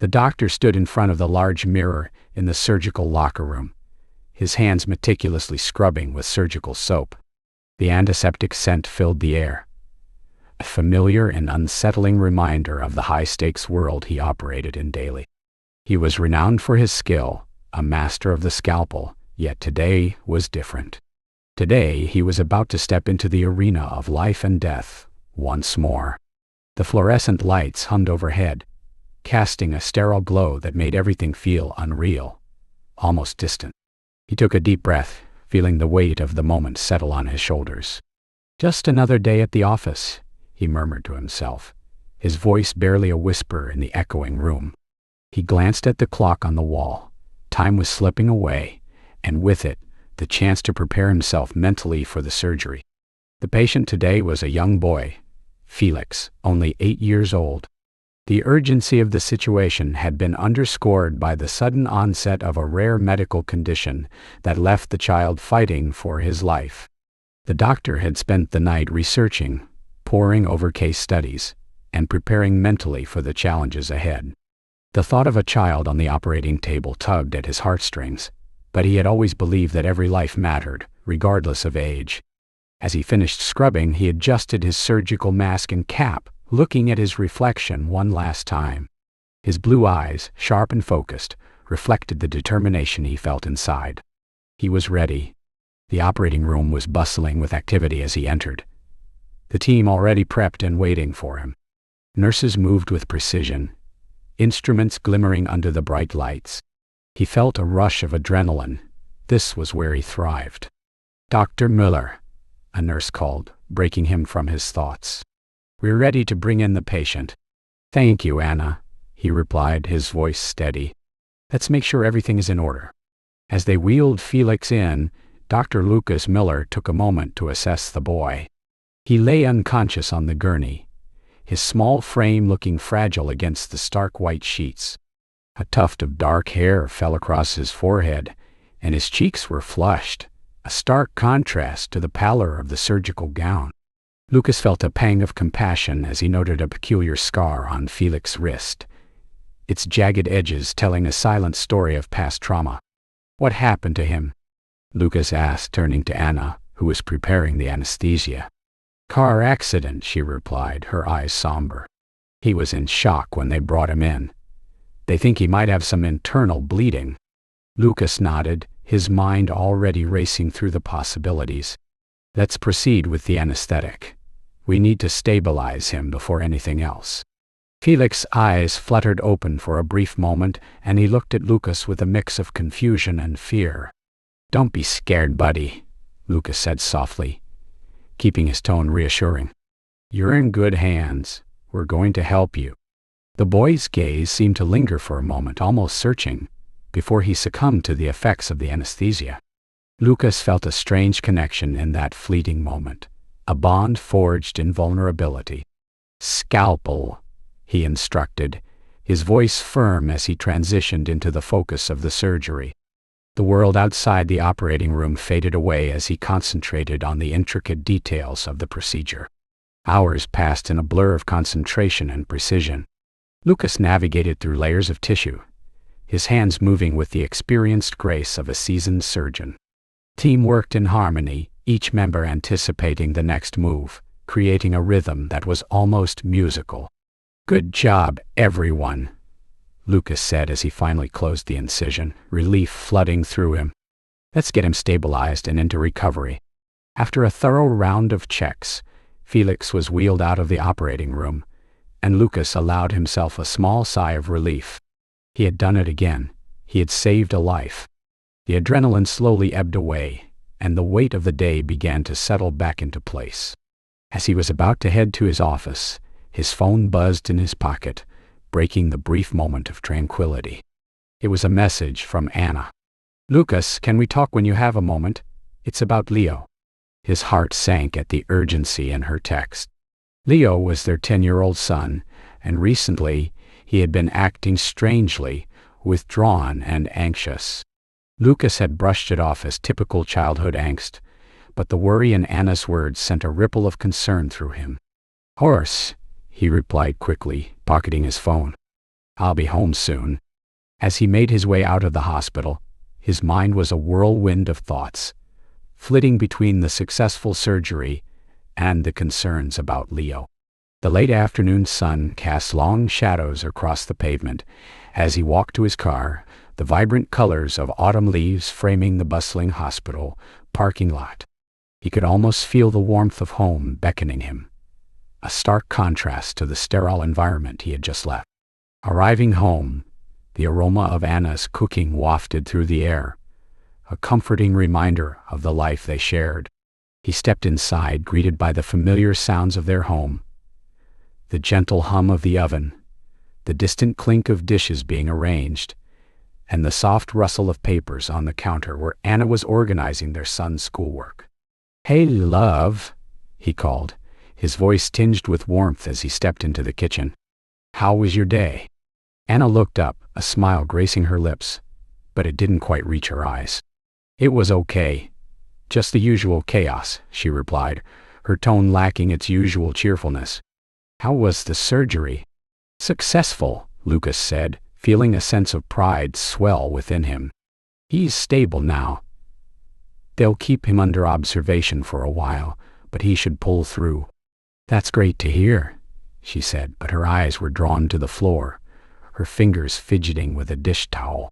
The doctor stood in front of the large mirror in the surgical locker room, his hands meticulously scrubbing with surgical soap. The antiseptic scent filled the air, a familiar and unsettling reminder of the high-stakes world he operated in daily. He was renowned for his skill, a master of the scalpel, yet today was different. Today he was about to step into the arena of life and death once more. The fluorescent lights hummed overhead, casting a sterile glow that made everything feel unreal, almost distant. He took a deep breath, feeling the weight of the moment settle on his shoulders. "Just another day at the office," he murmured to himself, his voice barely a whisper in the echoing room. He glanced at the clock on the wall. Time was slipping away, and with it, the chance to prepare himself mentally for the surgery. The patient today was a young boy, Felix, only 8 years old. The urgency of the situation had been underscored by the sudden onset of a rare medical condition that left the child fighting for his life. The doctor had spent the night researching, poring over case studies, and preparing mentally for the challenges ahead. The thought of a child on the operating table tugged at his heartstrings, but he had always believed that every life mattered, regardless of age. As he finished scrubbing, he adjusted his surgical mask and cap, looking at his reflection one last time. His blue eyes, sharp and focused, reflected the determination he felt inside. He was ready. The operating room was bustling with activity as he entered, the team already prepped and waiting for him. Nurses moved with precision, instruments glimmering under the bright lights. He felt a rush of adrenaline. This was where he thrived. "Dr. Müller," a nurse called, breaking him from his thoughts. "We're ready to bring in the patient." "Thank you, Anna," he replied, his voice steady. "Let's make sure everything is in order." As they wheeled Felix in, Dr. Lucas Miller took a moment to assess the boy. He lay unconscious on the gurney, his small frame looking fragile against the stark white sheets. A tuft of dark hair fell across his forehead, and his cheeks were flushed, a stark contrast to the pallor of the surgical gown. Lucas felt a pang of compassion as he noted a peculiar scar on Felix's wrist, its jagged edges telling a silent story of past trauma. "What happened to him?" Lucas asked, turning to Anna, who was preparing the anesthesia. "Car accident," she replied, her eyes somber. "He was in shock when they brought him in. They think he might have some internal bleeding." Lucas nodded, his mind already racing through the possibilities. "Let's proceed with the anesthetic. We need to stabilize him before anything else." Felix's eyes fluttered open for a brief moment, and he looked at Lucas with a mix of confusion and fear. "Don't be scared, buddy," Lucas said softly, keeping his tone reassuring. "You're in good hands. We're going to help you." The boy's gaze seemed to linger for a moment, almost searching, before he succumbed to the effects of the anesthesia. Lucas felt a strange connection in that fleeting moment, a bond forged in vulnerability. "Scalpel," he instructed, his voice firm as he transitioned into the focus of the surgery. The world outside the operating room faded away as he concentrated on the intricate details of the procedure. Hours passed in a blur of concentration and precision. Lucas navigated through layers of tissue, his hands moving with the experienced grace of a seasoned surgeon. Team worked in harmony, each member anticipating the next move, creating a rhythm that was almost musical. "Good job, everyone," Lucas said as he finally closed the incision, relief flooding through him. "Let's get him stabilized and into recovery." After a thorough round of checks, Felix was wheeled out of the operating room, and Lucas allowed himself a small sigh of relief. He had done it again. He had saved a life. The adrenaline slowly ebbed away, and the weight of the day began to settle back into place. As he was about to head to his office, his phone buzzed in his pocket, breaking the brief moment of tranquility. It was a message from Anna. "Lucas, can we talk when you have a moment? It's about Leo." His heart sank at the urgency in her text. Leo was their 10-year-old son, and recently he had been acting strangely, withdrawn and anxious. Lucas had brushed it off as typical childhood angst, but the worry in Anna's words sent a ripple of concern through him. "Horse," he replied quickly, pocketing his phone. I'll be home soon. As he made his way out of the hospital, his mind was a whirlwind of thoughts, flitting between the successful surgery and the concerns about Leo. The late afternoon sun cast long shadows across the pavement as he walked to his car, the vibrant colors of autumn leaves framing the bustling hospital parking lot. He could almost feel the warmth of home beckoning him, a stark contrast to the sterile environment he had just left. Arriving home, the aroma of Anna's cooking wafted through the air, a comforting reminder of the life they shared. He stepped inside, greeted by the familiar sounds of their home, the gentle hum of the oven, the distant clink of dishes being arranged, and the soft rustle of papers on the counter where Anna was organizing their son's schoolwork. "Hey, love," he called, his voice tinged with warmth as he stepped into the kitchen. "How was your day?" Anna looked up, a smile gracing her lips, but it didn't quite reach her eyes. "It was okay. Just the usual chaos," she replied, her tone lacking its usual cheerfulness. "How was the surgery?" "Successful," Lucas said, feeling a sense of pride swell within him. "He's stable now. They'll keep him under observation for a while, but he should pull through." "That's great to hear," she said, but her eyes were drawn to the floor, her fingers fidgeting with a dish towel.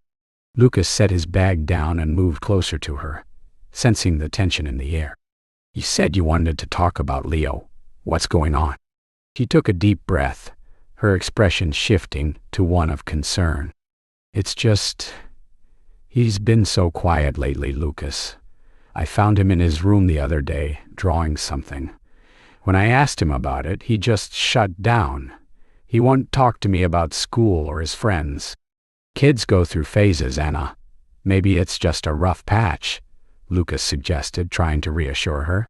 Lucas set his bag down and moved closer to her, sensing the tension in the air. "You said you wanted to talk about Leo. What's going on?" She took a deep breath, her expression shifting to one of concern. "It's just, he's been so quiet lately, Lucas. I found him in his room the other day, drawing something. When I asked him about it, he just shut down. He won't talk to me about school or his friends." "Kids go through phases, Anna. Maybe it's just a rough patch," Lucas suggested, trying to reassure her.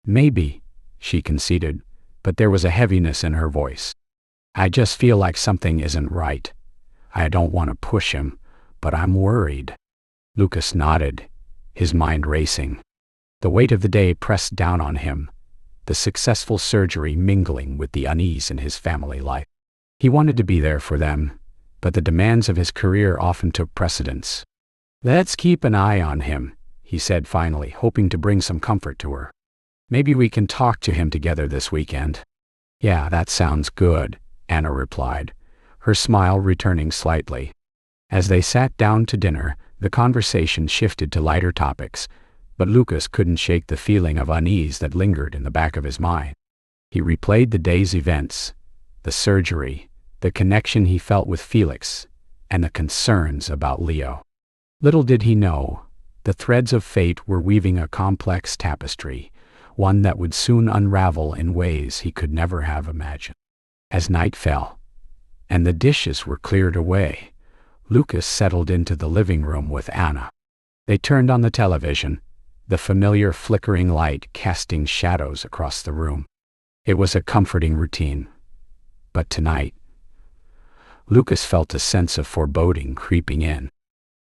"Maybe," she conceded, but there was a heaviness in her voice. "I just feel like something isn't right. I don't want to push him, but I'm worried." Lucas nodded, his mind racing. The weight of the day pressed down on him, the successful surgery mingling with the unease in his family life. He wanted to be there for them, but the demands of his career often took precedence. "Let's keep an eye on him," he said finally, hoping to bring some comfort to her. "Maybe we can talk to him together this weekend." "Yeah, that sounds good," Anna replied, her smile returning slightly. As they sat down to dinner, the conversation shifted to lighter topics, but Lucas couldn't shake the feeling of unease that lingered in the back of his mind. He replayed the day's events, the surgery, the connection he felt with Felix, and the concerns about Leo. Little did he know, the threads of fate were weaving a complex tapestry, one that would soon unravel in ways he could never have imagined. As night fell, and the dishes were cleared away, Lucas settled into the living room with Anna. They turned on the television, the familiar flickering light casting shadows across the room. It was a comforting routine. But tonight, Lucas felt a sense of foreboding creeping in.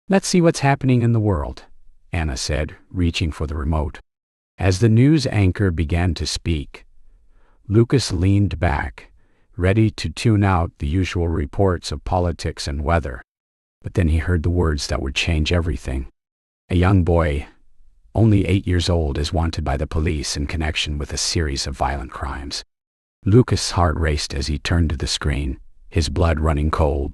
"Let's see what's happening in the world," Anna said, reaching for the remote. As the news anchor began to speak, Lucas leaned back, ready to tune out the usual reports of politics and weather. But then he heard the words that would change everything. A young boy, only 8 years old, is wanted by the police in connection with a series of violent crimes. Lucas' heart raced as he turned to the screen, his blood running cold.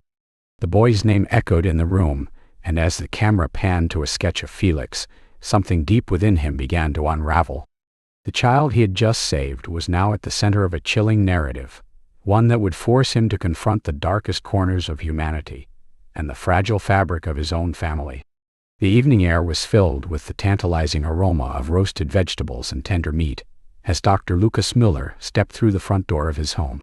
The boy's name echoed in the room, and as the camera panned to a sketch of Felix, something deep within him began to unravel. The child he had just saved was now at the center of a chilling narrative, one that would force him to confront the darkest corners of humanity and the fragile fabric of his own family. The evening air was filled with the tantalizing aroma of roasted vegetables and tender meat as Dr. Lucas Miller stepped through the front door of his home.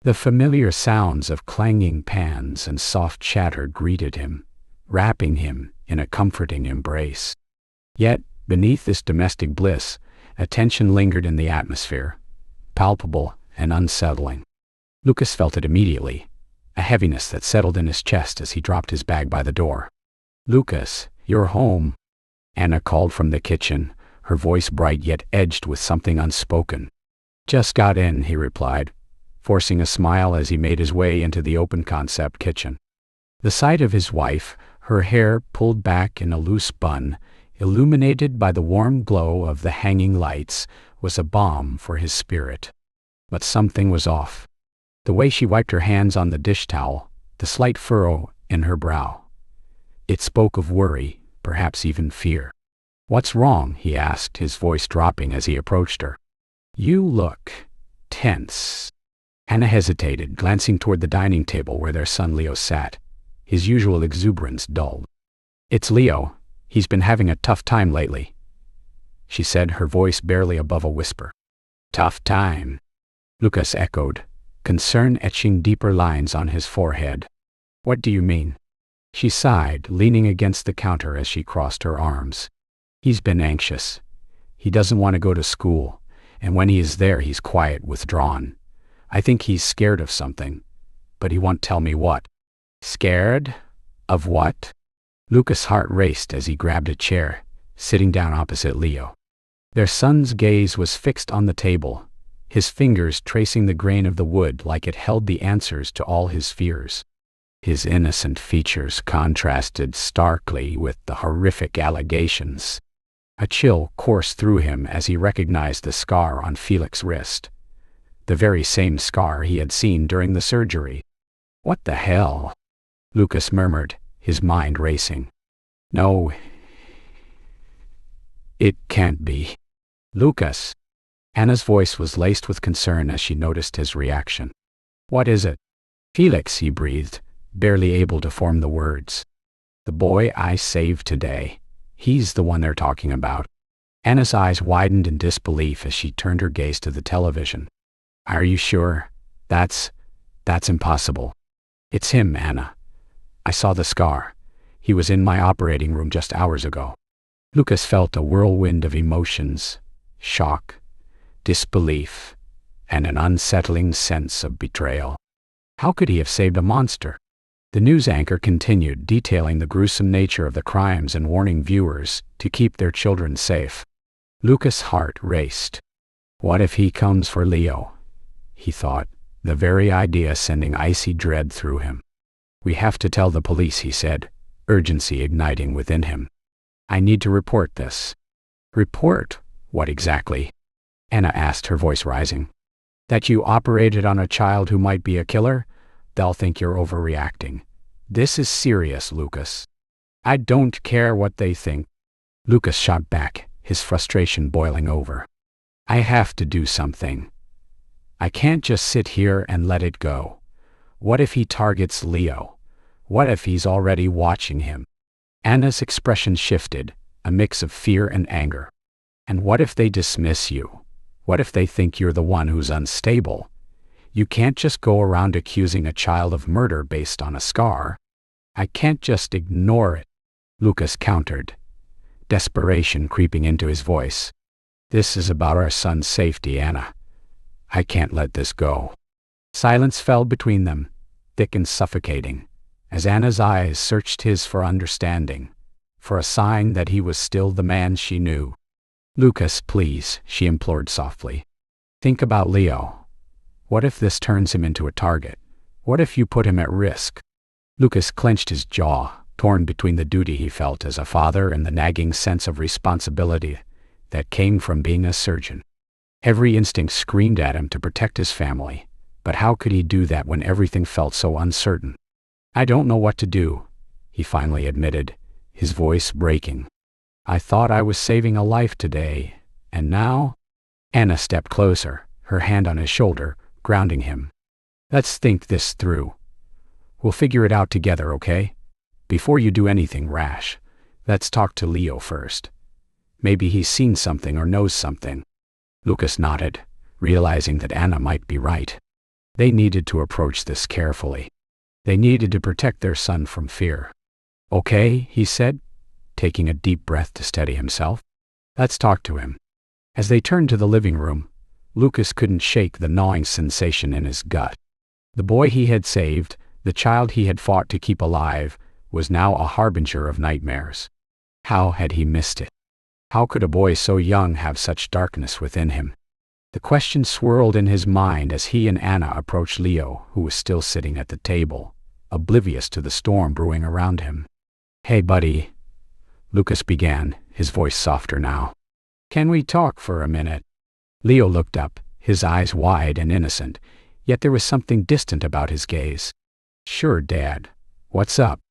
The familiar sounds of clanging pans and soft chatter greeted him, wrapping him in a comforting embrace. Yet, beneath this domestic bliss, a tension lingered in the atmosphere, palpable and unsettling. Lucas felt it immediately, a heaviness that settled in his chest as he dropped his bag by the door. "Lucas, you're home," Anna called from the kitchen, her voice bright yet edged with something unspoken. "Just got in," he replied, forcing a smile as he made his way into the open-concept kitchen. The sight of his wife, her hair pulled back in a loose bun, illuminated by the warm glow of the hanging lights, was a balm for his spirit. But something was off. The way she wiped her hands on the dish towel, the slight furrow in her brow. It spoke of worry, perhaps even fear. "What's wrong?" he asked, his voice dropping as he approached her. "You look tense." Anna hesitated, glancing toward the dining table where their son Leo sat, his usual exuberance dulled. "It's Leo. He's been having a tough time lately," she said, her voice barely above a whisper. "Tough time?" Lucas echoed, concern etching deeper lines on his forehead. "What do you mean?" She sighed, leaning against the counter as she crossed her arms. "He's been anxious. He doesn't want to go to school, and when he is there he's quiet, withdrawn. I think he's scared of something, but he won't tell me what." "Scared? Of what?" Lucas' heart raced as he grabbed a chair, sitting down opposite Leo. Their son's gaze was fixed on the table, his fingers tracing the grain of the wood like it held the answers to all his fears. His innocent features contrasted starkly with the horrific allegations. A chill coursed through him as he recognized the scar on Felix's wrist, the very same scar he had seen during the surgery. "What the hell?" Lucas murmured, his mind racing. "No, it can't be." "Lucas." Anna's voice was laced with concern as she noticed his reaction. "What is it?" "Felix," he breathed, barely able to form the words. "The boy I saved today. He's the one they're talking about." Anna's eyes widened in disbelief as she turned her gaze to the television. "Are you sure? That's impossible." "It's him, Anna. I saw the scar. He was in my operating room just hours ago." Lucas felt a whirlwind of emotions: shock, disbelief, and an unsettling sense of betrayal. How could he have saved a monster? The news anchor continued, detailing the gruesome nature of the crimes and warning viewers to keep their children safe. Lucas' heart raced. What if he comes for Leo? He thought, the very idea sending icy dread through him. "We have to tell the police," he said, urgency igniting within him. "I need to report this." "Report? What exactly?" Anna asked, her voice rising. "That you operated on a child who might be a killer? They'll think you're overreacting. This is serious, Lucas." "I don't care what they think." Lucas shot back, his frustration boiling over. "I have to do something. I can't just sit here and let it go. What if he targets Leo? What if he's already watching him?" Anna's expression shifted, a mix of fear and anger. "And what if they dismiss you? What if they think you're the one who's unstable? You can't just go around accusing a child of murder based on a scar." "I can't just ignore it," Lucas countered, desperation creeping into his voice. "This is about our son's safety, Anna. I can't let this go." Silence fell between them, thick and suffocating, as Anna's eyes searched his for understanding, for a sign that he was still the man she knew. "Lucas, please," she implored softly. "Think about Leo. What if this turns him into a target? What if you put him at risk?" Lucas clenched his jaw, torn between the duty he felt as a father and the nagging sense of responsibility that came from being a surgeon. Every instinct screamed at him to protect his family, but how could he do that when everything felt so uncertain? "I don't know what to do," he finally admitted, his voice breaking. "I thought I was saving a life today, and now—" Anna stepped closer, her hand on his shoulder, grounding him. "Let's think this through. We'll figure it out together, okay? Before you do anything rash, let's talk to Leo first. Maybe he's seen something or knows something." Lucas nodded, realizing that Anna might be right. They needed to approach this carefully. They needed to protect their son from fear. "Okay," he said, taking a deep breath to steady himself. "Let's talk to him." As they turned to the living room, Lucas couldn't shake the gnawing sensation in his gut. The boy he had saved, the child he had fought to keep alive, was now a harbinger of nightmares. How had he missed it? How could a boy so young have such darkness within him? The question swirled in his mind as he and Anna approached Leo, who was still sitting at the table, oblivious to the storm brewing around him. "Hey, buddy," Lucas began, his voice softer now. "Can we talk for a minute?" Leo looked up, his eyes wide and innocent, yet there was something distant about his gaze. "Sure, Dad. What's up?"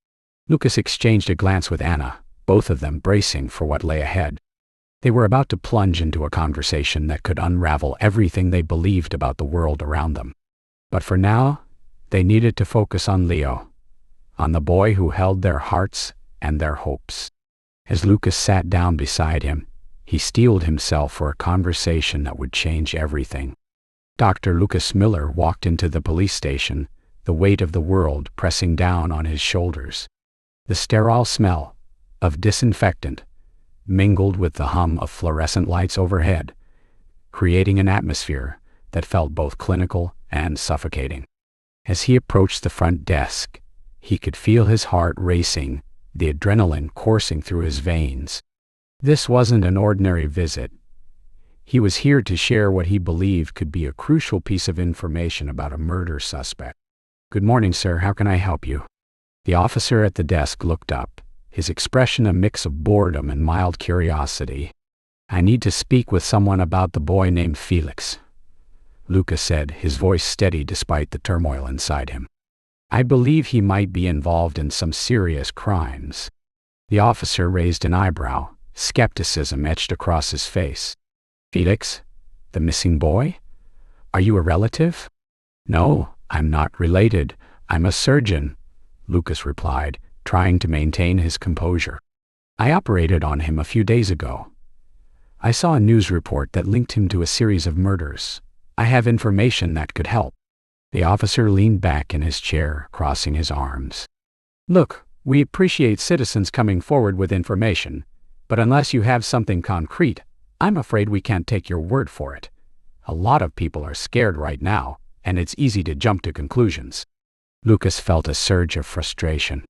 Lucas exchanged a glance with Anna, both of them bracing for what lay ahead. They were about to plunge into a conversation that could unravel everything they believed about the world around them. But for now, they needed to focus on Leo, on the boy who held their hearts and their hopes. As Lucas sat down beside him, he steeled himself for a conversation that would change everything. Dr. Lucas Miller walked into the police station, the weight of the world pressing down on his shoulders. The sterile smell of disinfectant mingled with the hum of fluorescent lights overhead, creating an atmosphere that felt both clinical and suffocating. As he approached the front desk, he could feel his heart racing, the adrenaline coursing through his veins. This wasn't an ordinary visit. He was here to share what he believed could be a crucial piece of information about a murder suspect. "Good morning, sir. How can I help you?" The officer at the desk looked up, his expression a mix of boredom and mild curiosity. "I need to speak with someone about the boy named Felix," Lucas said, his voice steady despite the turmoil inside him. "I believe he might be involved in some serious crimes." The officer raised an eyebrow, skepticism etched across his face. "Felix? The missing boy? Are you a relative?" "No, I'm not related. I'm a surgeon," Lucas replied, trying to maintain his composure. "I operated on him a few days ago. I saw a news report that linked him to a series of murders. I have information that could help." The officer leaned back in his chair, crossing his arms. "Look, we appreciate citizens coming forward with information, but unless you have something concrete, I'm afraid we can't take your word for it. A lot of people are scared right now, and it's easy to jump to conclusions." Lucas felt a surge of frustration.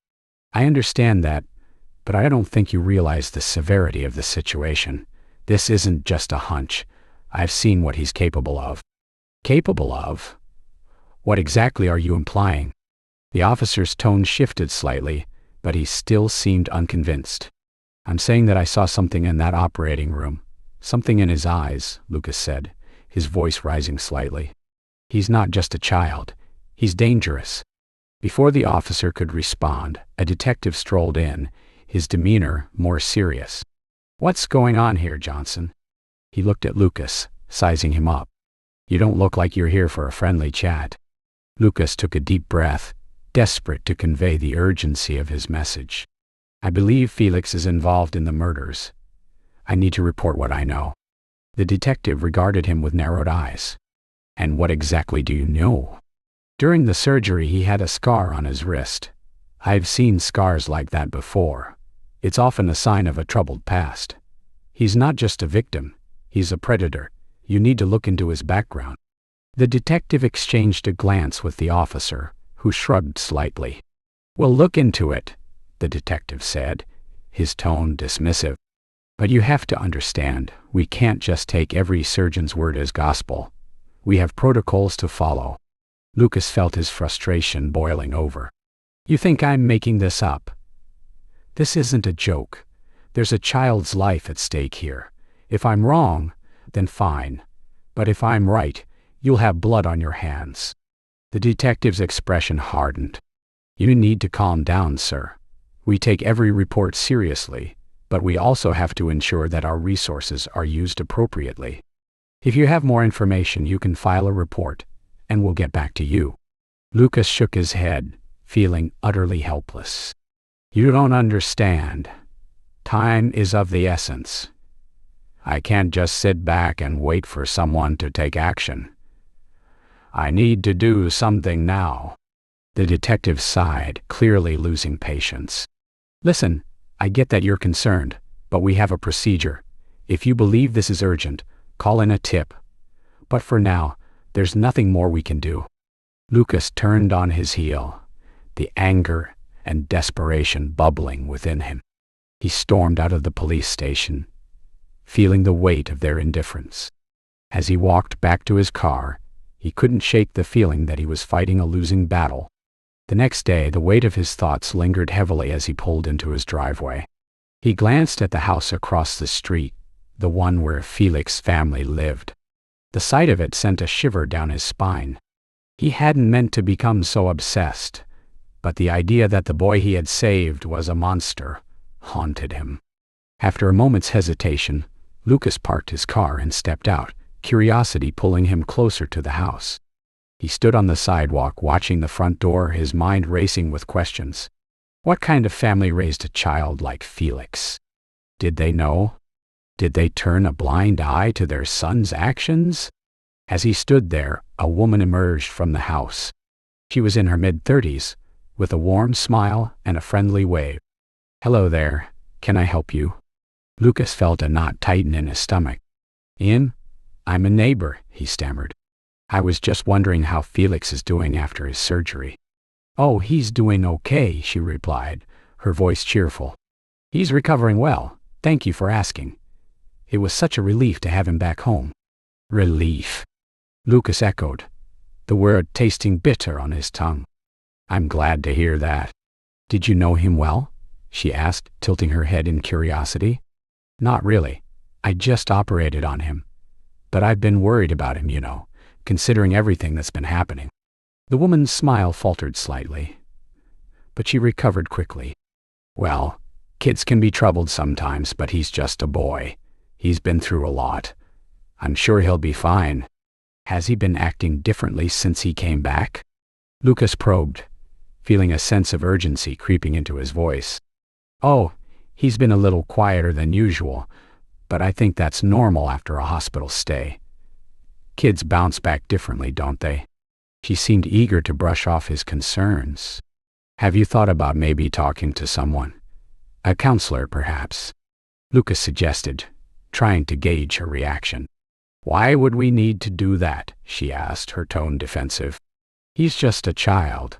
"I understand that, but I don't think you realize the severity of the situation. This isn't just a hunch. I've seen what he's capable of." "Capable of? What exactly are you implying?" The officer's tone shifted slightly, but he still seemed unconvinced. "I'm saying that I saw something in that operating room. Something in his eyes," Lucas said, his voice rising slightly. "He's not just a child. He's dangerous." Before the officer could respond, a detective strolled in, his demeanor more serious. "What's going on here, Johnson?" He looked at Lucas, sizing him up. "You don't look like you're here for a friendly chat." Lucas took a deep breath, desperate to convey the urgency of his message. "I believe Felix is involved in the murders. I need to report what I know." The detective regarded him with narrowed eyes. "And what exactly do you know?" "During the surgery he had a scar on his wrist. I've seen scars like that before. It's often a sign of a troubled past. He's not just a victim, he's a predator. You need to look into his background." The detective exchanged a glance with the officer, who shrugged slightly. "We'll look into it," the detective said, his tone dismissive. "But you have to understand, we can't just take every surgeon's word as gospel. We have protocols to follow." Lucas felt his frustration boiling over. "You think I'm making this up? This isn't a joke. There's a child's life at stake here. If I'm wrong, then fine. But if I'm right, you'll have blood on your hands." The detective's expression hardened. "You need to calm down, sir. We take every report seriously, but we also have to ensure that our resources are used appropriately. If you have more information, you can file a report, and we'll get back to you." Lucas shook his head, feeling utterly helpless. "You don't understand. Time is of the essence. I can't just sit back and wait for someone to take action. I need to do something now." The detective sighed, clearly losing patience. "Listen, I get that you're concerned, but we have a procedure. If you believe this is urgent, call in a tip. But for now, there's nothing more we can do." Lucas turned on his heel, the anger and desperation bubbling within him. He stormed out of the police station, feeling the weight of their indifference. As he walked back to his car, he couldn't shake the feeling that he was fighting a losing battle. The next day, the weight of his thoughts lingered heavily as he pulled into his driveway. He glanced at the house across the street, the one where Felix's family lived. The sight of it sent a shiver down his spine. He hadn't meant to become so obsessed, but the idea that the boy he had saved was a monster haunted him. After a moment's hesitation, Lucas parked his car and stepped out, curiosity pulling him closer to the house. He stood on the sidewalk watching the front door, his mind racing with questions. What kind of family raised a child like Felix? Did they know? Did they turn a blind eye to their son's actions? As he stood there, a woman emerged from the house. She was in her mid-30s, with a warm smile and a friendly wave. "Hello there, can I help you?" Lucas felt a knot tighten in his stomach. I'm a neighbor," he stammered. "I was just wondering how Felix is doing after his surgery." "Oh, he's doing okay," she replied, her voice cheerful. "He's recovering well, thank you for asking. It was such a relief to have him back home." "Relief," Lucas echoed, the word tasting bitter on his tongue. "I'm glad to hear that. Did you know him well?" she asked, tilting her head in curiosity. "Not really. I just operated on him. But I've been worried about him, considering everything that's been happening." The woman's smile faltered slightly, but she recovered quickly. "Well, kids can be troubled sometimes, but he's just a boy. He's been through a lot. I'm sure he'll be fine." "Has he been acting differently since he came back?" Lucas probed, feeling a sense of urgency creeping into his voice. "Oh, he's been a little quieter than usual, but I think that's normal after a hospital stay. Kids bounce back differently, don't they?" She seemed eager to brush off his concerns. "Have you thought about maybe talking to someone? A counselor, perhaps?" Lucas suggested, trying to gauge her reaction. "Why would we need to do that?" she asked, her tone defensive. "He's just a child.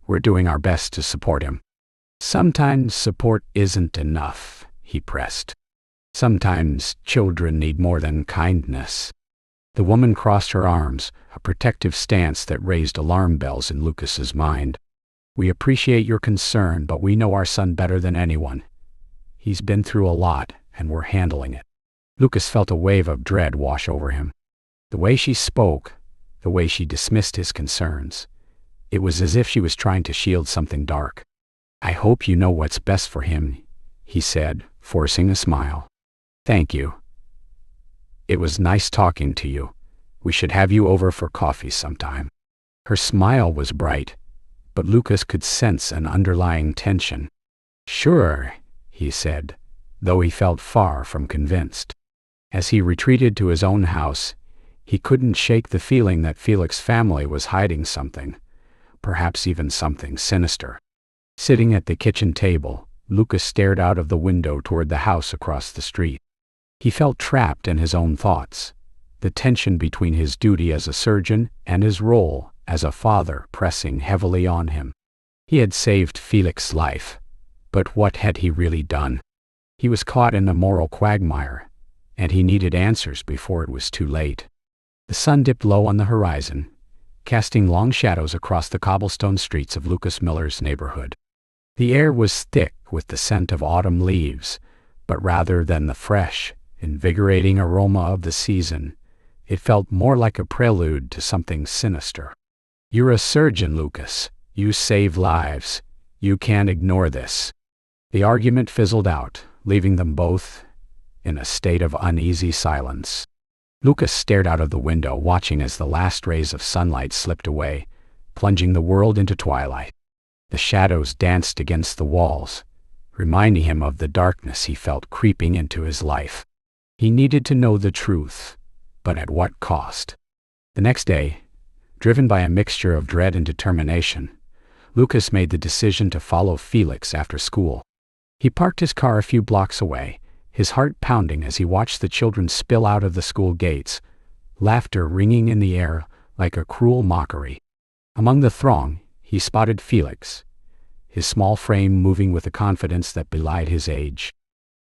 We're doing our best to support him." "Sometimes support isn't enough," he pressed. "Sometimes children need more than kindness." The woman crossed her arms, a protective stance that raised alarm bells in Lucas's mind. "We appreciate your concern, but we know our son better than anyone. He's been through a lot, and we're handling it." Lucas felt a wave of dread wash over him. The way she spoke, the way she dismissed his concerns, it was as if she was trying to shield something dark. "I hope you know what's best for him," he said, forcing a smile. "Thank you. It was nice talking to you. We should have you over for coffee sometime." Her smile was bright, but Lucas could sense an underlying tension. "Sure," he said, though he felt far from convinced. As he retreated to his own house, he couldn't shake the feeling that Felix's family was hiding something, perhaps even something sinister. Sitting at the kitchen table, Lucas stared out of the window toward the house across the street. He felt trapped in his own thoughts, the tension between his duty as a surgeon and his role as a father pressing heavily on him. He had saved Felix's life, but what had he really done? He was caught in a moral quagmire, and he needed answers before it was too late. The sun dipped low on the horizon, casting long shadows across the cobblestone streets of Lucas Miller's neighborhood. The air was thick with the scent of autumn leaves, but rather than the fresh, invigorating aroma of the season, it felt more like a prelude to something sinister. "You're a surgeon, Lucas. You save lives. You can't ignore this." The argument fizzled out, leaving them both in a state of uneasy silence. Lucas stared out of the window, watching as the last rays of sunlight slipped away, plunging the world into twilight. The shadows danced against the walls, reminding him of the darkness he felt creeping into his life. He needed to know the truth, but at what cost? The next day, driven by a mixture of dread and determination, Lucas made the decision to follow Felix after school. He parked his car a few blocks away, his heart pounding as he watched the children spill out of the school gates, laughter ringing in the air like a cruel mockery. Among the throng, he spotted Felix, his small frame moving with a confidence that belied his age.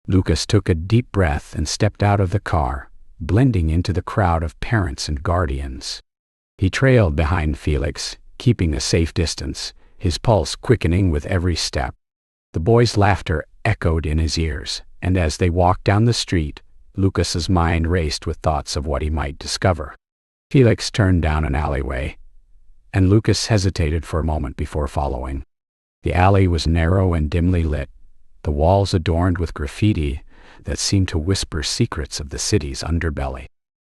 Lucas took a deep breath and stepped out of the car, blending into the crowd of parents and guardians. He trailed behind Felix, keeping a safe distance, his pulse quickening with every step. The boy's laughter echoed in his ears, and as they walked down the street, Lucas's mind raced with thoughts of what he might discover. Felix turned down an alleyway, and Lucas hesitated for a moment before following. The alley was narrow and dimly lit, the walls adorned with graffiti that seemed to whisper secrets of the city's underbelly.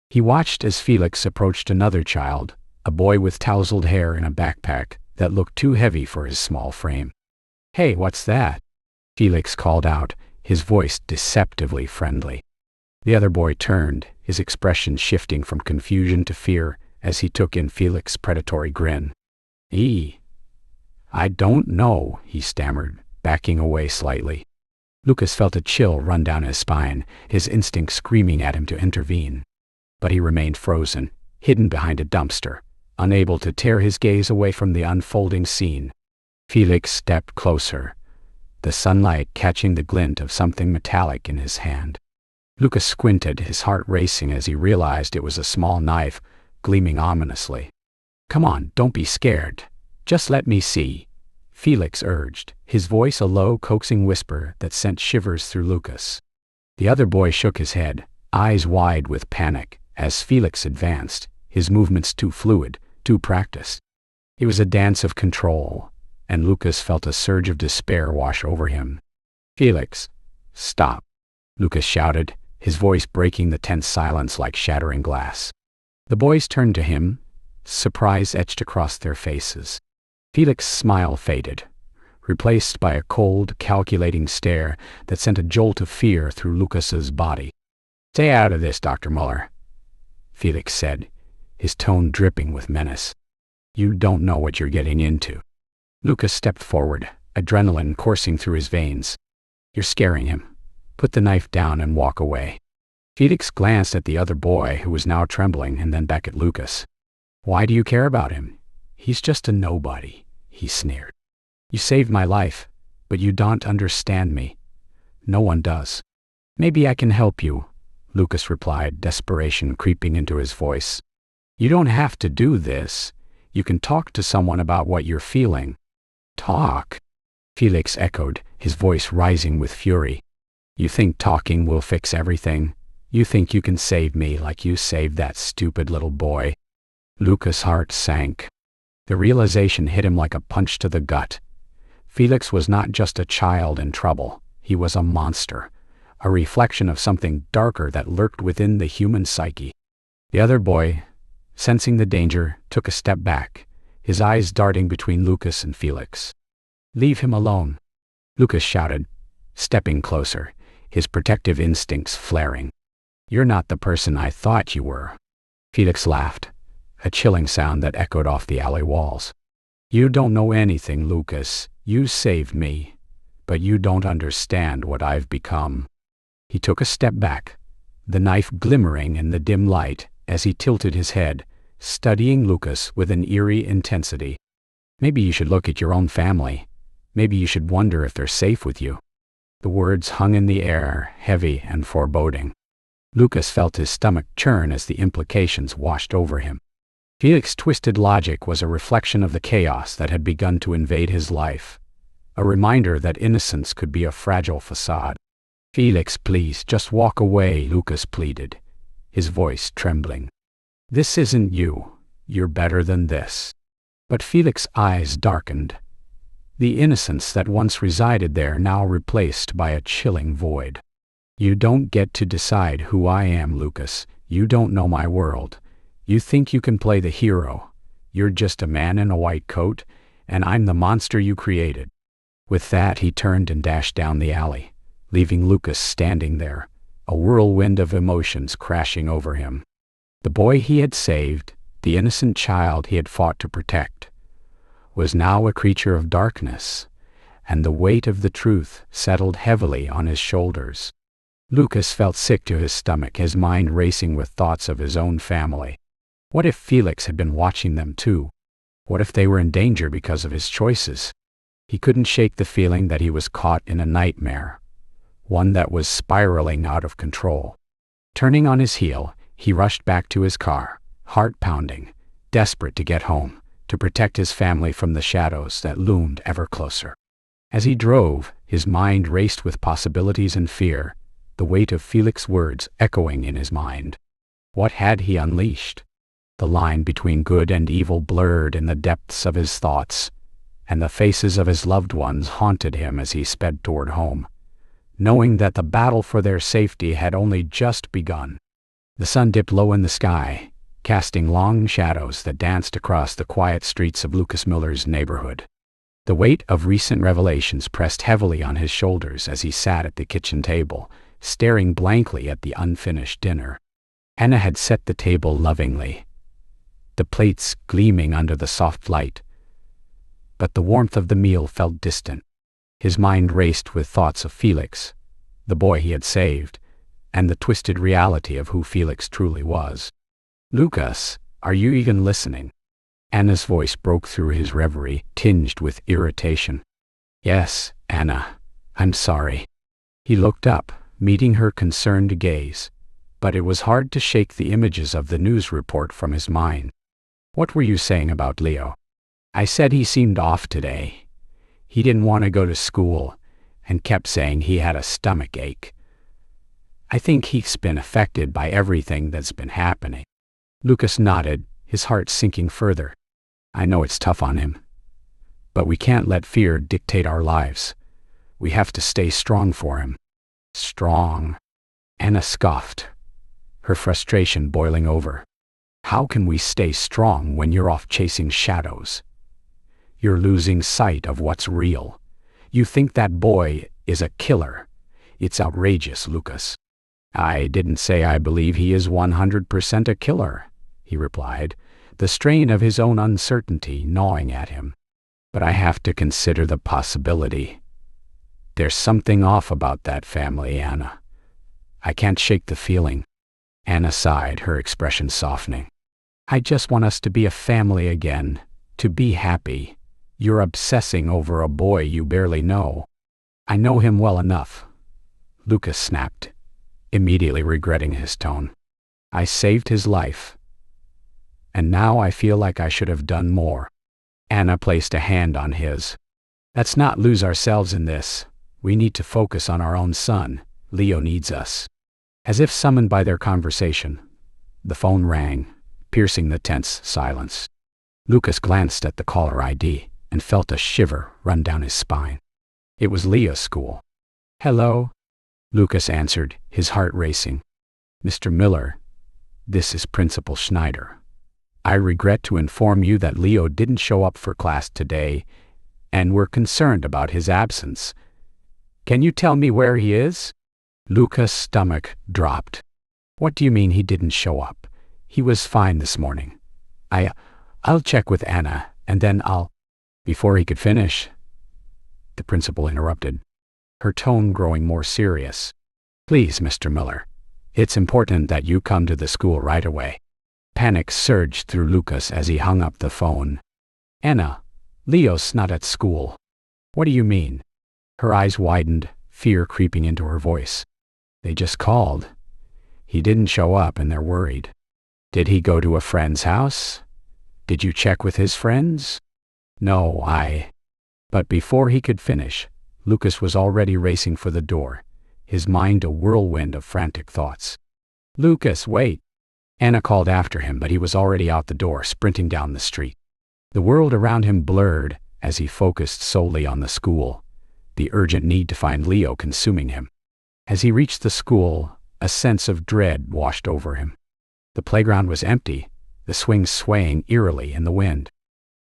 He watched as Felix approached another child, a boy with tousled hair and a backpack that looked too heavy for his small frame. "Hey, what's that?" Felix called out, his voice deceptively friendly. The other boy turned, his expression shifting from confusion to fear as he took in Felix's predatory grin. I don't know," he stammered, backing away slightly. Lucas felt a chill run down his spine, his instinct screaming at him to intervene. But he remained frozen, hidden behind a dumpster, unable to tear his gaze away from the unfolding scene. Felix stepped closer, the sunlight catching the glint of something metallic in his hand. Lucas squinted, his heart racing as he realized it was a small knife, gleaming ominously. "Come on, don't be scared. Just let me see," Felix urged, his voice a low, coaxing whisper that sent shivers through Lucas. The other boy shook his head, eyes wide with panic, as Felix advanced, his movements too fluid, too practiced. It was a dance of control, and Lucas felt a surge of despair wash over him. "Felix, stop," Lucas shouted, his voice breaking the tense silence like shattering glass. The boys turned to him, surprise etched across their faces. Felix's smile faded, replaced by a cold, calculating stare that sent a jolt of fear through Lucas's body. "Stay out of this, Dr. Muller," Felix said, his tone dripping with menace. "You don't know what you're getting into." Lucas stepped forward, adrenaline coursing through his veins. "You're scaring him. Put the knife down and walk away." Felix glanced at the other boy, who was now trembling, and then back at Lucas. "Why do you care about him? He's just a nobody," he sneered. "You saved my life, but you don't understand me. No one does." "Maybe I can help you," Lucas replied, desperation creeping into his voice. "You don't have to do this. You can talk to someone about what you're feeling." "Talk?" Felix echoed, his voice rising with fury. "You think talking will fix everything? You think you can save me like you saved that stupid little boy?" Lucas' heart sank. The realization hit him like a punch to the gut. Felix was not just a child in trouble. He was a monster, a reflection of something darker that lurked within the human psyche. The other boy, sensing the danger, took a step back, his eyes darting between Lucas and Felix. "Leave him alone," Lucas shouted, stepping closer, his protective instincts flaring. "You're not the person I thought you were." Felix laughed, a chilling sound that echoed off the alley walls. "You don't know anything, Lucas. You saved me, but you don't understand what I've become." He took a step back, the knife glimmering in the dim light as he tilted his head, studying Lucas with an eerie intensity. "Maybe you should look at your own family. Maybe you should wonder if they're safe with you." The words hung in the air, heavy and foreboding. Lucas felt his stomach churn as the implications washed over him. Felix's twisted logic was a reflection of the chaos that had begun to invade his life, a reminder that innocence could be a fragile facade. "Felix, please, just walk away," Lucas pleaded, his voice trembling. "This isn't you. You're better than this." But Felix's eyes darkened, the innocence that once resided there now replaced by a chilling void. "You don't get to decide who I am, Lucas. You don't know my world. You think you can play the hero. You're just a man in a white coat, and I'm the monster you created." With that, he turned and dashed down the alley, leaving Lucas standing there, a whirlwind of emotions crashing over him. The boy he had saved, the innocent child he had fought to protect, was now a creature of darkness, and the weight of the truth settled heavily on his shoulders. Lucas felt sick to his stomach, his mind racing with thoughts of his own family. What if Felix had been watching them too? What if they were in danger because of his choices? He couldn't shake the feeling that he was caught in a nightmare, one that was spiraling out of control. Turning on his heel, he rushed back to his car, heart pounding, desperate to get home, to protect his family from the shadows that loomed ever closer. As he drove, his mind raced with possibilities and fear, the weight of Felix's words echoing in his mind. What had he unleashed? The line between good and evil blurred in the depths of his thoughts, and the faces of his loved ones haunted him as he sped toward home, knowing that the battle for their safety had only just begun. The sun dipped low in the sky, casting long shadows that danced across the quiet streets of Lucas Miller's neighborhood. The weight of recent revelations pressed heavily on his shoulders as he sat at the kitchen table, staring blankly at the unfinished dinner. Anna had set the table lovingly, the plates gleaming under the soft light, but the warmth of the meal felt distant. His mind raced with thoughts of Felix, the boy he had saved, and the twisted reality of who Felix truly was. "Lucas, are you even listening?" Anna's voice broke through his reverie, tinged with irritation. "Yes, Anna, I'm sorry." He looked up, meeting her concerned gaze, but it was hard to shake the images of the news report from his mind. "What were you saying about Leo?" "I said he seemed off today. He didn't want to go to school and kept saying he had a stomach ache. I think he's been affected by everything that's been happening." Lucas nodded, his heart sinking further. "I know it's tough on him, but we can't let fear dictate our lives. We have to stay strong for him." "Strong?" Anna scoffed, her frustration boiling over. "How can we stay strong when you're off chasing shadows? You're losing sight of what's real. You think that boy is a killer. It's outrageous, Lucas." "I didn't say I believe he is 100% a killer," he replied, the strain of his own uncertainty gnawing at him. "But I have to consider the possibility. There's something off about that family, Anna. I can't shake the feeling." Anna sighed, her expression softening. "I just want us to be a family again, to be happy. You're obsessing over a boy you barely know." "I know him well enough," Lucas snapped, immediately regretting his tone. "I saved his life, and now I feel like I should have done more." Anna placed a hand on his. "Let's not lose ourselves in this. We need to focus on our own son. Leo needs us." As if summoned by their conversation, the phone rang, piercing the tense silence. Lucas glanced at the caller ID and felt a shiver run down his spine. It was Leo's school. "Hello?" Lucas answered, his heart racing. "Mr. Miller, this is Principal Schneider. I regret to inform you that Leo didn't show up for class today, and we're concerned about his absence. Can you tell me where he is?" Lucas' stomach dropped. "What do you mean he didn't show up? He was fine this morning. I'll check with Anna, and then I'll—" Before he could finish, the principal interrupted, her tone growing more serious. "Please, Mr. Miller, it's important that you come to the school right away." Panic surged through Lucas as he hung up the phone. "Anna, Leo's not at school." "What do you mean?" Her eyes widened, fear creeping into her voice. "They just called. He didn't show up and they're worried." "Did he go to a friend's house? Did you check with his friends?" "No, But before he could finish, Lucas was already racing for the door, his mind a whirlwind of frantic thoughts. "Lucas, wait!" Anna called after him, but he was already out the door, sprinting down the street. The world around him blurred as he focused solely on the school, the urgent need to find Leo consuming him. As he reached the school, a sense of dread washed over him. The playground was empty, the swings swaying eerily in the wind.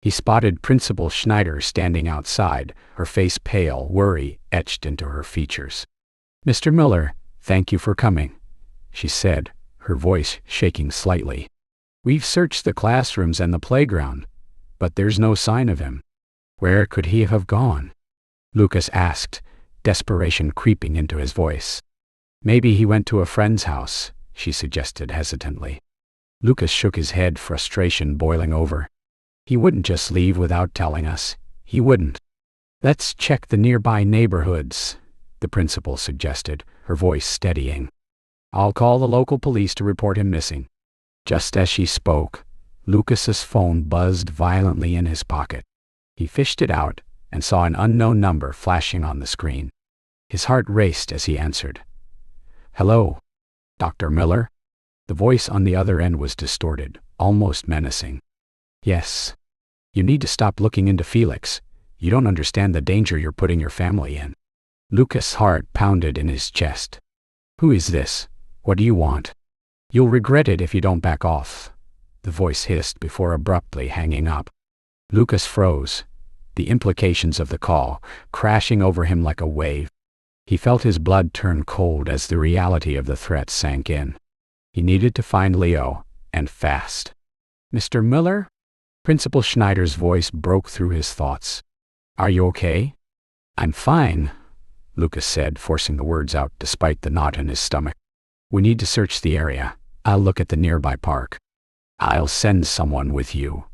He spotted Principal Schneider standing outside, her face pale, worry etched into her features. "Mr. Miller, thank you for coming," she said, her voice shaking slightly. "We've searched the classrooms and the playground, but there's no sign of him. Where could he have gone?" Lucas asked, desperation creeping into his voice. "Maybe he went to a friend's house," she suggested hesitantly. Lucas shook his head, frustration boiling over. "He wouldn't just leave without telling us. He wouldn't." "Let's check the nearby neighborhoods," the principal suggested, her voice steadying. I'll call the local police to report him missing." Just as she spoke, Lucas's phone buzzed violently in his pocket. He fished it out and saw an unknown number flashing on the screen. His heart raced as he answered. "Hello, Dr. Miller?" The voice on the other end was distorted, almost menacing. "Yes. You need to stop looking into Felix. You don't understand the danger you're putting your family in." Lucas' heart pounded in his chest. "Who is this? What do you want?" "You'll regret it if you don't back off," the voice hissed before abruptly hanging up. Lucas froze, the implications of the call crashing over him like a wave. He felt his blood turn cold as the reality of the threat sank in. He needed to find Leo, and fast. "Mr. Miller?" Principal Schneider's voice broke through his thoughts. "Are you okay?" "I'm fine," Lucas said, forcing the words out despite the knot in his stomach. "We need to search the area. I'll look at the nearby park." "I'll send someone with you,"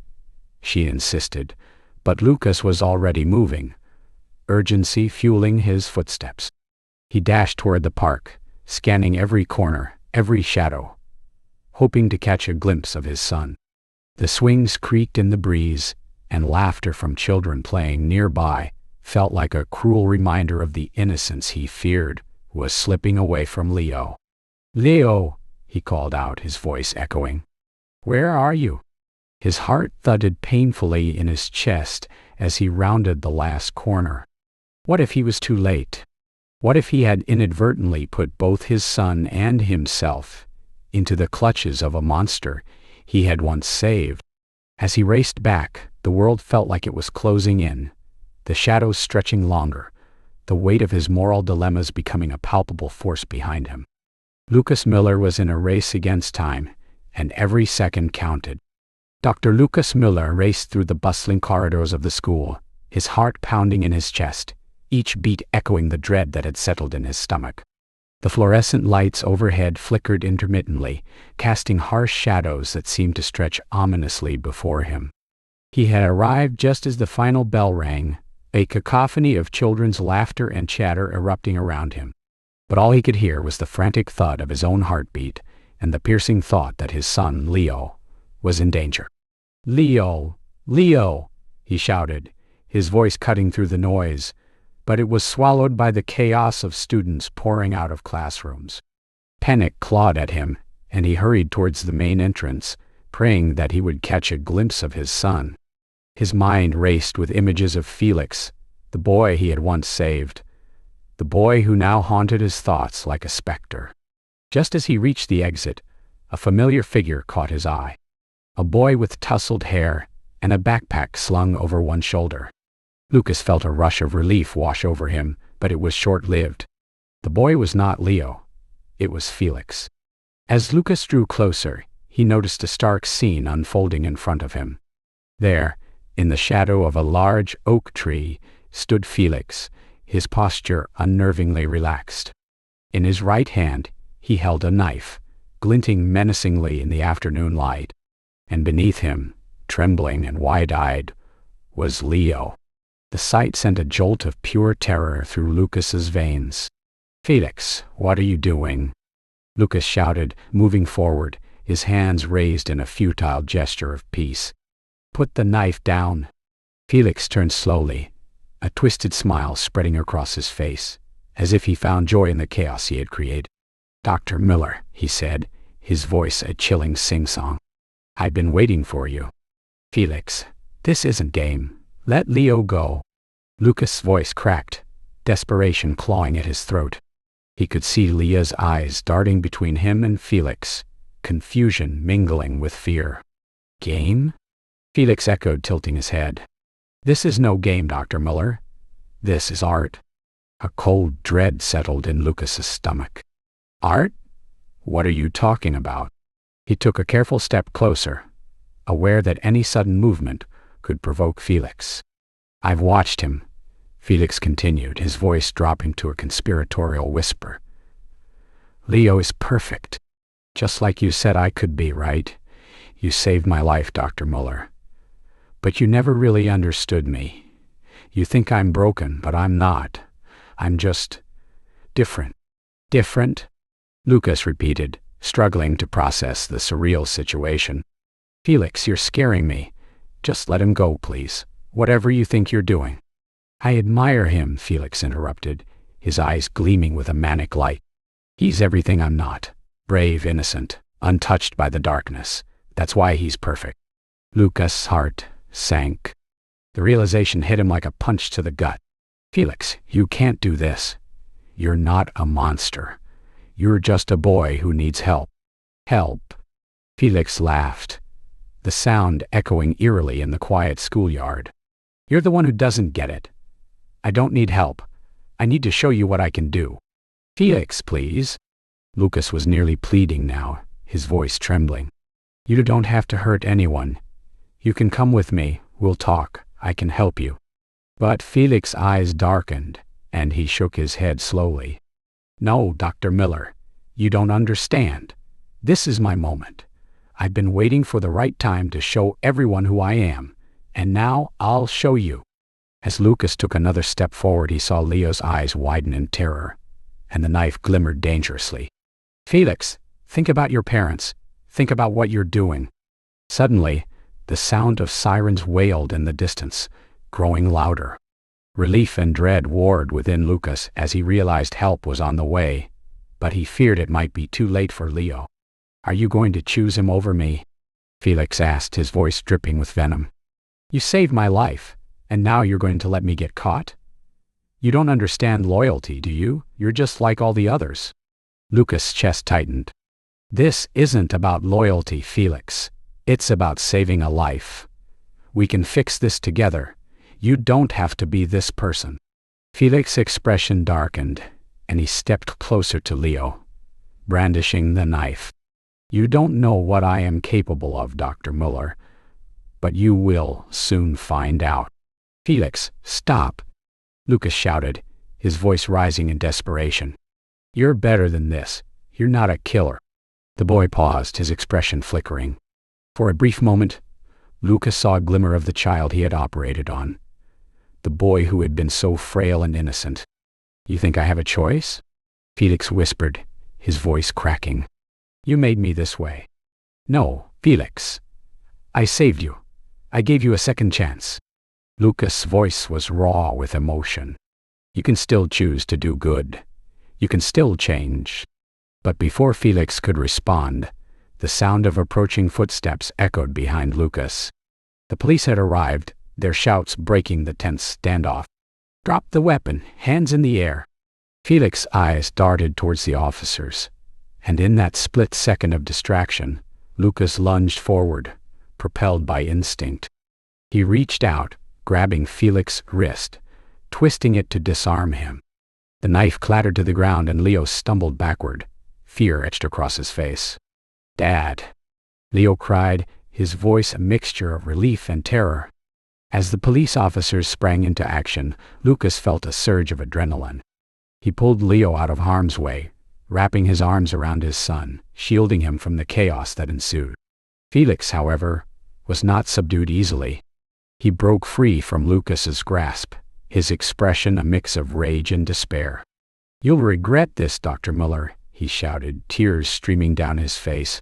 she insisted, but Lucas was already moving, urgency fueling his footsteps. He dashed toward the park, scanning every corner, every shadow, hoping to catch a glimpse of his son. The swings creaked in the breeze, and laughter from children playing nearby felt like a cruel reminder of the innocence he feared was slipping away from Leo. "Leo!" he called out, his voice echoing. "Where are you?" His heart thudded painfully in his chest as he rounded the last corner. What if he was too late? What if he had inadvertently put both his son and himself into the clutches of a monster he had once saved? As he raced back, the world felt like it was closing in, the shadows stretching longer, the weight of his moral dilemmas becoming a palpable force behind him. Lucas Miller was in a race against time, and every second counted. Dr. Lucas Miller raced through the bustling corridors of the school, his heart pounding in his chest, each beat echoing the dread that had settled in his stomach. The fluorescent lights overhead flickered intermittently, casting harsh shadows that seemed to stretch ominously before him. He had arrived just as the final bell rang, a cacophony of children's laughter and chatter erupting around him. But all he could hear was the frantic thud of his own heartbeat and the piercing thought that his son, Leo, was in danger. "Leo! Leo!" he shouted, his voice cutting through the noise, but it was swallowed by the chaos of students pouring out of classrooms. Panic clawed at him, and he hurried towards the main entrance, praying that he would catch a glimpse of his son. His mind raced with images of Felix, the boy he had once saved, the boy who now haunted his thoughts like a specter. Just as he reached the exit, a familiar figure caught his eye. A boy with tousled hair and a backpack slung over one shoulder. Lucas felt a rush of relief wash over him, but it was short-lived. The boy was not Leo. It was Felix. As Lucas drew closer, he noticed a stark scene unfolding in front of him. There, in the shadow of a large oak tree, stood Felix, his posture unnervingly relaxed. In his right hand, he held a knife, glinting menacingly in the afternoon light. And beneath him, trembling and wide-eyed, was Leo. The sight sent a jolt of pure terror through Lucas's veins. "Felix, what are you doing?" Lucas shouted, moving forward, his hands raised in a futile gesture of peace. "Put the knife down." Felix turned slowly, a twisted smile spreading across his face, as if he found joy in the chaos he had created. "Dr. Miller," he said, his voice a chilling sing-song. "I've been waiting for you." "Felix, this isn't game. Let Leo go." Lucas' voice cracked, desperation clawing at his throat. He could see Leah's eyes darting between him and Felix, confusion mingling with fear. "Game?" Felix echoed, tilting his head. "This is no game, Dr. Miller. This is art." A cold dread settled in Lucas's stomach. "Art? What are you talking about?" He took a careful step closer, aware that any sudden movement could provoke Felix. "I've watched him," Felix continued, his voice dropping to a conspiratorial whisper. "Leo is perfect, just like you said I could be, right? You saved my life, Dr. Muller. But you never really understood me. You think I'm broken, but I'm not. I'm just different." "Different?" Lucas repeated, struggling to process the surreal situation. Felix, you're scaring me. Just let him go, please. Whatever you think you're doing. I admire him, Felix interrupted, his eyes gleaming with a manic light. He's everything I'm not. Brave, innocent, untouched by the darkness. That's why he's perfect. Lucas' heart sank. The realization hit him like a punch to the gut. Felix, you can't do this. You're not a monster. You're just a boy who needs help. Help. Felix laughed, the sound echoing eerily in the quiet schoolyard. You're the one who doesn't get it. I don't need help. I need to show you what I can do. Felix, please. Lucas was nearly pleading now, his voice trembling. You don't have to hurt anyone. You can come with me. We'll talk. I can help you. But Felix's eyes darkened, and he shook his head slowly. No, Dr. Miller, you don't understand. This is my moment. I've been waiting for the right time to show everyone who I am, and now I'll show you. As Lucas took another step forward, he saw Leo's eyes widen in terror, and the knife glimmered dangerously. Felix, think about your parents. Think about what you're doing. Suddenly, the sound of sirens wailed in the distance, growing louder. Relief and dread warred within Lucas as he realized help was on the way, but he feared it might be too late for Leo. Are you going to choose him over me? Felix asked, his voice dripping with venom. You saved my life, and now you're going to let me get caught? You don't understand loyalty, do you? You're just like all the others. Lucas' chest tightened. This isn't about loyalty, Felix. It's about saving a life. We can fix this together. You don't have to be this person. Felix's expression darkened, and he stepped closer to Leo, brandishing the knife. You don't know what I am capable of, Dr. Muller, but you will soon find out. Felix, stop, Lucas shouted, his voice rising in desperation. You're better than this. You're not a killer. The boy paused, his expression flickering. For a brief moment, Lucas saw a glimmer of the child he had operated on, the boy who had been so frail and innocent. You think I have a choice? Felix whispered, his voice cracking. You made me this way. No, Felix. I saved you. I gave you a second chance. Lucas' voice was raw with emotion. You can still choose to do good. You can still change. But before Felix could respond, the sound of approaching footsteps echoed behind Lucas. The police had arrived, their shouts breaking the tense standoff. Drop the weapon, hands in the air. Felix's eyes darted towards the officers, and in that split second of distraction, Lucas lunged forward, propelled by instinct. He reached out, grabbing Felix's wrist, twisting it to disarm him. The knife clattered to the ground and Leo stumbled backward, fear etched across his face. Dad! Leo cried, his voice a mixture of relief and terror. As the police officers sprang into action, Lucas felt a surge of adrenaline. He pulled Leo out of harm's way, wrapping his arms around his son, shielding him from the chaos that ensued. Felix, however, was not subdued easily. He broke free from Lucas's grasp, his expression a mix of rage and despair. You'll regret this, Dr. Muller, he shouted, tears streaming down his face.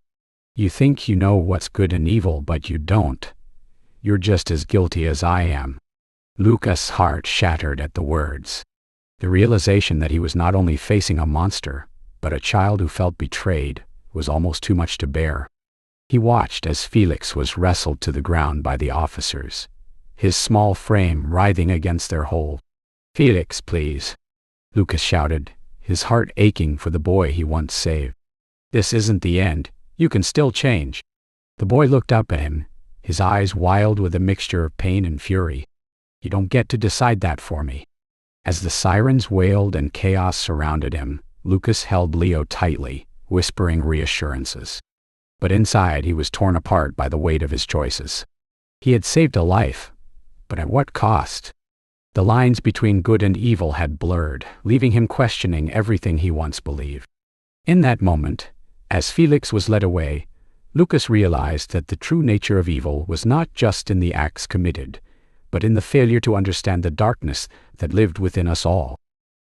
You think you know what's good and evil, but you don't. You're just as guilty as I am. Lucas' heart shattered at the words. The realization that he was not only facing a monster, but a child who felt betrayed, was almost too much to bear. He watched as Felix was wrestled to the ground by the officers, his small frame writhing against their hold. Felix, please, Lucas shouted, his heart aching for the boy he once saved. This isn't the end. You can still change. The boy looked up at him, his eyes wild with a mixture of pain and fury. You don't get to decide that for me. As the sirens wailed and chaos surrounded him, Lucas held Leo tightly, whispering reassurances. But inside he was torn apart by the weight of his choices. He had saved a life, but at what cost? The lines between good and evil had blurred, leaving him questioning everything he once believed. In that moment, as Felix was led away, Lucas realized that the true nature of evil was not just in the acts committed, but in the failure to understand the darkness that lived within us all.